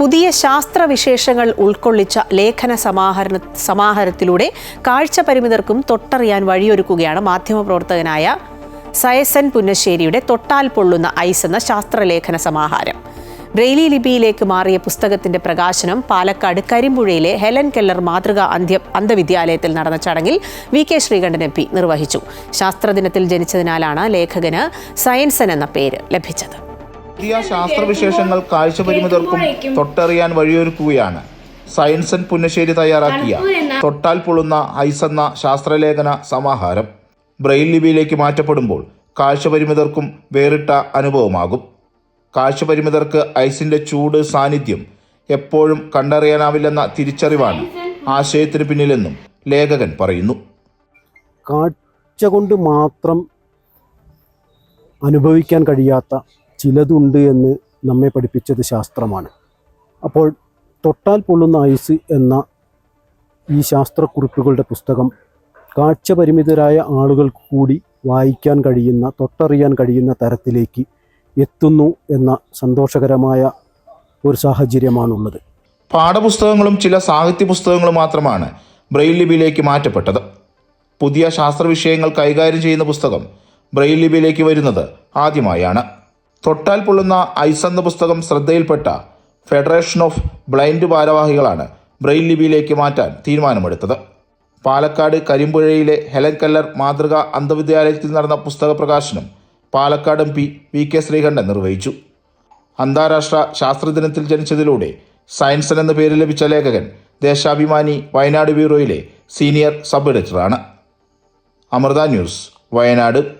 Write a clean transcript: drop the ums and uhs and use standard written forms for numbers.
പുതിയ ശാസ്ത്രവിശേഷങ്ങൾ ഉൾക്കൊള്ളിച്ച ലേഖന സമാഹാരത്തിലൂടെ കാഴ്ചപരിമിതർക്കും തൊട്ടറിയാൻ വഴിയൊരുക്കുകയാണ് മാധ്യമപ്രവർത്തകനായ സയസൻ പുന്നശ്ശേരിയുടെ തൊട്ടാൽ പൊള്ളുന്ന ഐസ് എന്ന ശാസ്ത്രലേഖന സമാഹാരം. ബ്രെയിലി ലിപിയിലേക്ക് മാറിയ പുസ്തകത്തിന്റെ പ്രകാശനം പാലക്കാട് കരിമ്പുഴയിലെ ഹെലൻ കെല്ലർ മാതൃകാ അന്ധവിദ്യാലയത്തിൽ നടന്ന ചടങ്ങിൽ വി.കെ. ശ്രീകണ്ഠൻ എം.പി. നിർവഹിച്ചു. ശാസ്ത്രദിനത്തിൽ ജനിച്ചതിനാലാണ് ലേഖകന് സയൻസൻ എന്ന പേര് ലഭിച്ചത്. പുതിയ ശാസ്ത്രവിശേഷങ്ങൾ കാഴ്ചപരിമിതർക്കും തൊട്ടറിയാൻ വഴിയൊരുക്കുകയാണ് സയൻസൻ പുന്നശ്ശേരി തയ്യാറാക്കിയ തൊട്ടാൽ പൊള്ളുന്ന ഐസ് എന്ന ശാസ്ത്രലേഖന സമാഹാരം. ബ്രെയിൽ ലിപിയിലേക്ക് മാറ്റപ്പെടുമ്പോൾ കാഴ്ചപരിമിതർക്കും വേറിട്ട അനുഭവമാകും. കാഴ്ചപരിമിതർക്ക് ഐസിന്റെ ചൂട് സാന്നിധ്യം എപ്പോഴും കണ്ടറിയാനാവില്ലെന്ന തിരിച്ചറിവാണ് ആശയത്തിന് പിന്നിലെന്നും ലേഖകൻ പറയുന്നു. കാഴ്ച കൊണ്ട് മാത്രം അനുഭവിക്കാൻ കഴിയാത്ത ചിലതുണ്ട് എന്ന് നമ്മെ പഠിപ്പിച്ചത് ശാസ്ത്രമാണ്. അപ്പോൾ തൊട്ടാൽ പൊള്ളുന്ന ഐസ് എന്ന ഈ ശാസ്ത്രക്കുറിപ്പുകളുടെ പുസ്തകം കാഴ്ചപരിമിതരായ ആളുകൾക്ക് കൂടി വായിക്കാൻ കഴിയുന്ന, തൊട്ടറിയാൻ കഴിയുന്ന തരത്തിലേക്ക് എത്തുന്നു എന്ന സന്തോഷകരമായ ഒരു സാഹചര്യമാണുള്ളത്. പാഠപുസ്തകങ്ങളും ചില സാഹിത്യ പുസ്തകങ്ങളും മാത്രമാണ് ബ്രെയിൽ ലിപിയിലേക്ക് മാറ്റപ്പെട്ടത്. പുതിയ ശാസ്ത്രവിഷയങ്ങൾ കൈകാര്യം ചെയ്യുന്ന പുസ്തകം ബ്രെയിൽ ലിപിയിലേക്ക് വരുന്നത് ആദ്യമായാണ്. തൊട്ടാൽ പൊള്ളുന്ന ഐസ് എന്ന പുസ്തകം ശ്രദ്ധയിൽപ്പെട്ട ഫെഡറേഷൻ ഓഫ് ബ്ലൈൻഡ് ഭാരവാഹികളാണ് ബ്രെയിൽ ലിപിയിലേക്ക് മാറ്റാൻ തീരുമാനമെടുത്തത്. പാലക്കാട് കരിമ്പുഴയിലെ ഹെലൻ കെല്ലർ മാതൃകാ അന്ധവിദ്യാലയത്തിൽ നടന്ന പുസ്തക പ്രകാശനം പാലക്കാട് എം.പി. വി.കെ. ശ്രീകണ്ഠൻ നിർവഹിച്ചു. അന്താരാഷ്ട്ര ശാസ്ത്രദിനത്തിൽ ജനിച്ചതിലൂടെ സയൻസൻ എന്ന പേര് ലഭിച്ച ലേഖകൻ ദേശാഭിമാനി വയനാട് ബ്യൂറോയിലെ സീനിയർ സബ് എഡിറ്ററാണ്. അമൃത ന്യൂസ്, വയനാട്.